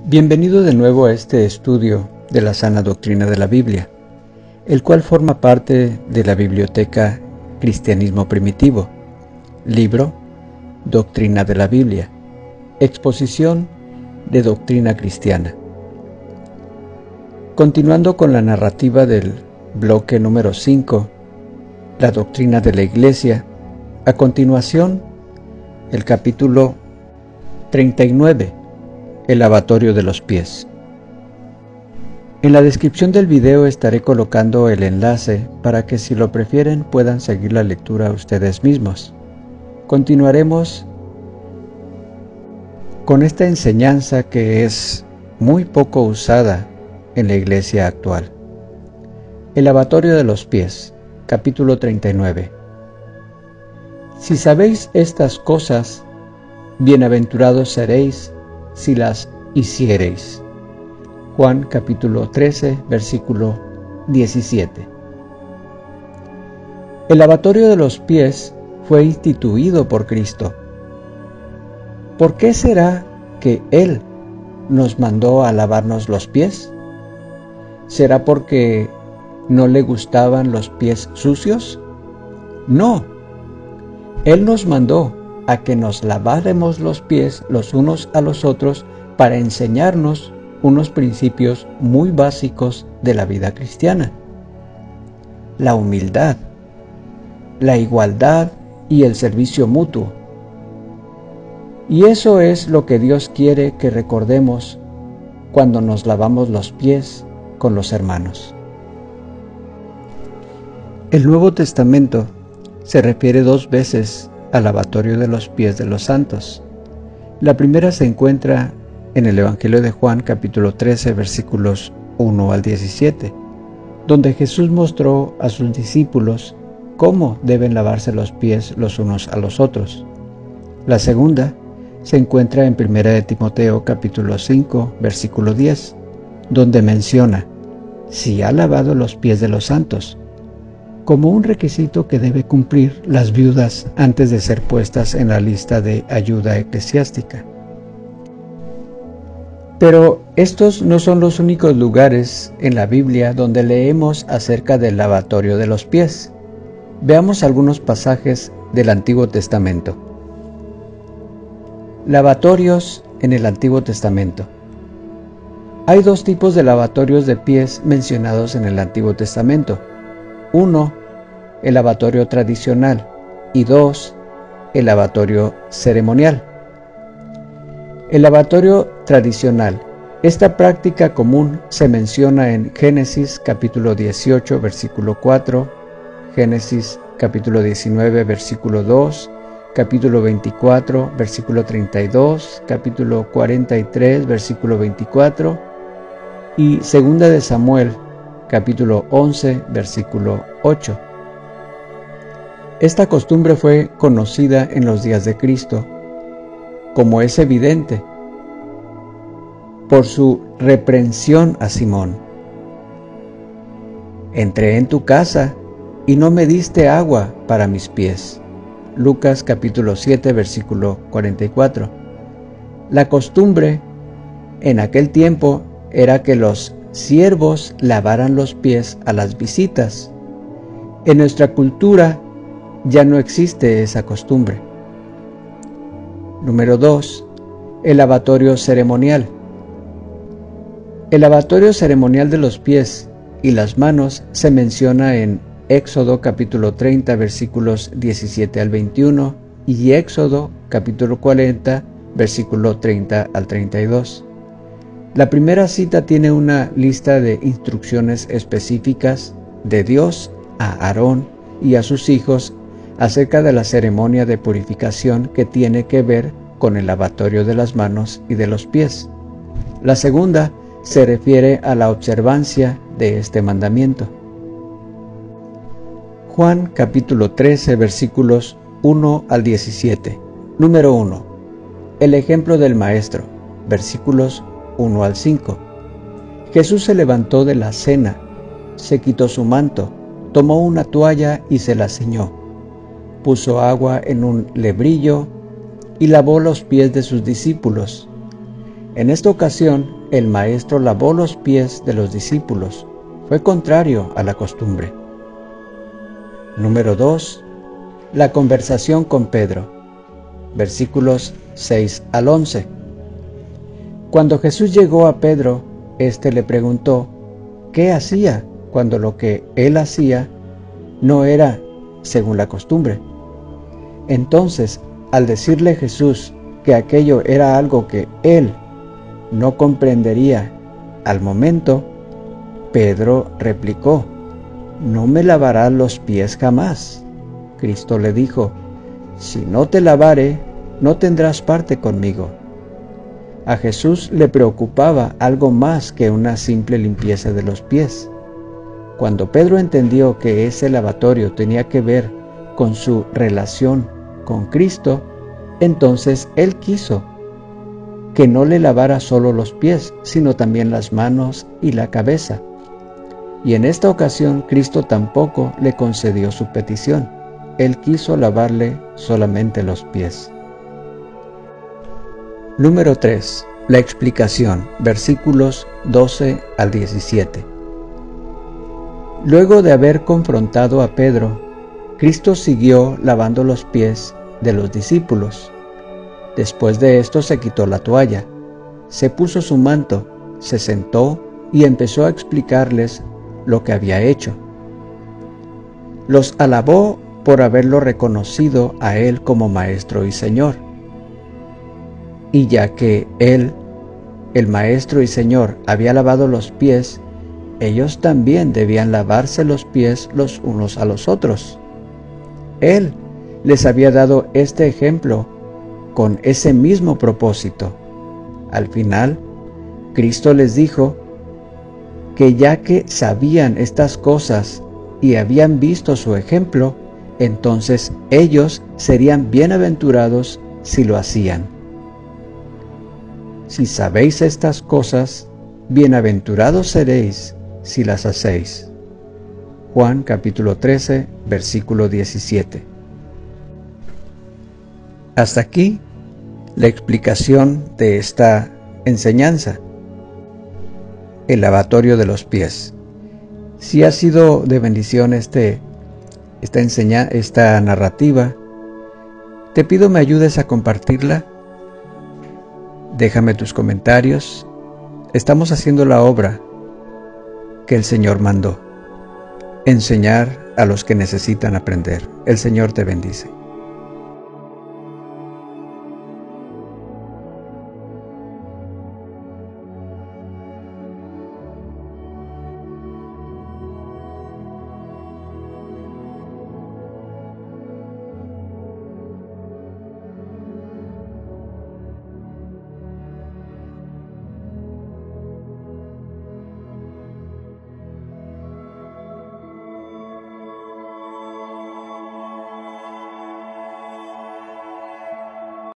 Bienvenido de nuevo a este estudio de la sana doctrina de la Biblia, el cual forma parte de la biblioteca Cristianismo Primitivo, libro Doctrina de la Biblia, exposición de doctrina cristiana. Continuando con la narrativa del bloque número 5, la doctrina de la Iglesia, a continuación el capítulo 39, el lavatorio de los pies. En la descripción del video estaré colocando el enlace para que, si lo prefieren, puedan seguir la lectura ustedes mismos. Continuaremos con esta enseñanza que es muy poco usada en la iglesia actual. El lavatorio de los pies, capítulo 39. Si sabéis estas cosas, bienaventurados seréis si las hiciereis. Juan capítulo 13, versículo 17. El lavatorio de los pies fue instituido por Cristo. ¿Por qué será que Él nos mandó a lavarnos los pies? ¿Será porque no le gustaban los pies sucios? No. Él nos mandó a que nos laváramos los pies los unos a los otros para enseñarnos unos principios muy básicos de la vida cristiana: la humildad, la igualdad y el servicio mutuo. Y eso es lo que Dios quiere que recordemos cuando nos lavamos los pies con los hermanos. El Nuevo Testamento se refiere 2 veces al lavatorio de los pies de los santos. La primera se encuentra en el Evangelio de Juan, capítulo 13, versículos 1 al 17, donde Jesús mostró a sus discípulos cómo deben lavarse los pies los unos a los otros. La segunda se encuentra en 1 de Timoteo, capítulo 5, versículo 10, donde menciona: si ha lavado los pies de los santos, como un requisito que debe cumplir las viudas antes de ser puestas en la lista de ayuda eclesiástica. Pero estos no son los únicos lugares en la Biblia donde leemos acerca del lavatorio de los pies. Veamos algunos pasajes del Antiguo Testamento. Lavatorios en el Antiguo Testamento. Hay 2 tipos de lavatorios de pies mencionados en el Antiguo Testamento. 1, el lavatorio tradicional, y 2, el lavatorio ceremonial. El lavatorio tradicional. Esta práctica común se menciona en Génesis capítulo 18, versículo 4, Génesis capítulo 19, versículo 2, capítulo 24, versículo 32, capítulo 43, versículo 24, y segunda de Samuel capítulo 11, versículo 8. Esta costumbre fue conocida en los días de Cristo, como es evidente por su reprensión a Simón. Entré en tu casa y no me diste agua para mis pies. Lucas capítulo 7, versículo 44. La costumbre en aquel tiempo era que los siervos lavaran los pies a las visitas. En nuestra cultura ya no existe esa costumbre. Número 2. El lavatorio ceremonial. El lavatorio ceremonial de los pies y las manos se menciona en Éxodo capítulo 30, versículos 17 al 21 y Éxodo capítulo 40, versículo 30 al 32. La primera cita tiene una lista de instrucciones específicas de Dios a Aarón y a sus hijos acerca de la ceremonia de purificación que tiene que ver con el lavatorio de las manos y de los pies. La segunda se refiere a la observancia de este mandamiento. Juan capítulo 13, versículos 1 al 17. Número 1. El ejemplo del Maestro, versículos 1 al 5. Jesús se levantó de la cena, se quitó su manto, tomó una toalla y se la ciñó. Puso agua en un lebrillo y lavó los pies de sus discípulos En esta ocasión, el maestro lavó los pies de los discípulos. Fue contrario a la costumbre. Número 2. La conversación con Pedro. Versículos 6 al 11. Cuando Jesús llegó a Pedro, éste le preguntó qué hacía cuando lo que él hacía no era según la costumbre. Entonces, al decirle Jesús que aquello era algo que él no comprendería al momento, Pedro replicó: «¿No me lavarás los pies jamás?». Cristo le dijo: «Si no te lavare, no tendrás parte conmigo». A Jesús le preocupaba algo más que una simple limpieza de los pies. Cuando Pedro entendió que ese lavatorio tenía que ver con su relación con Cristo, entonces él quiso que no le lavara solo los pies, sino también las manos y la cabeza. Y en esta ocasión Cristo tampoco le concedió su petición. Él quiso lavarle solamente los pies. Número 3. La explicación. Versículos 12 al 17. Luego de haber confrontado a Pedro, Cristo siguió lavando los pies de los discípulos. Después de esto se quitó la toalla, se puso su manto, se sentó y empezó a explicarles lo que había hecho. Los alabó por haberlo reconocido a él como Maestro y Señor. Y ya que él, el Maestro y Señor, había lavado los pies, ellos también debían lavarse los pies los unos a los otros. Él les había dado este ejemplo con ese mismo propósito. Al final, Cristo les dijo que ya que sabían estas cosas y habían visto su ejemplo, entonces ellos serían bienaventurados si lo hacían. Si sabéis estas cosas, bienaventurados seréis si las hacéis. Juan capítulo 13, versículo 17. Hasta aquí la explicación de esta enseñanza, el lavatorio de los pies. Si ha sido de bendición esta narrativa, te pido me ayudes a compartirla. Déjame tus comentarios. Estamos haciendo la obra que el Señor mandó: enseñar a los que necesitan aprender. El Señor te bendice.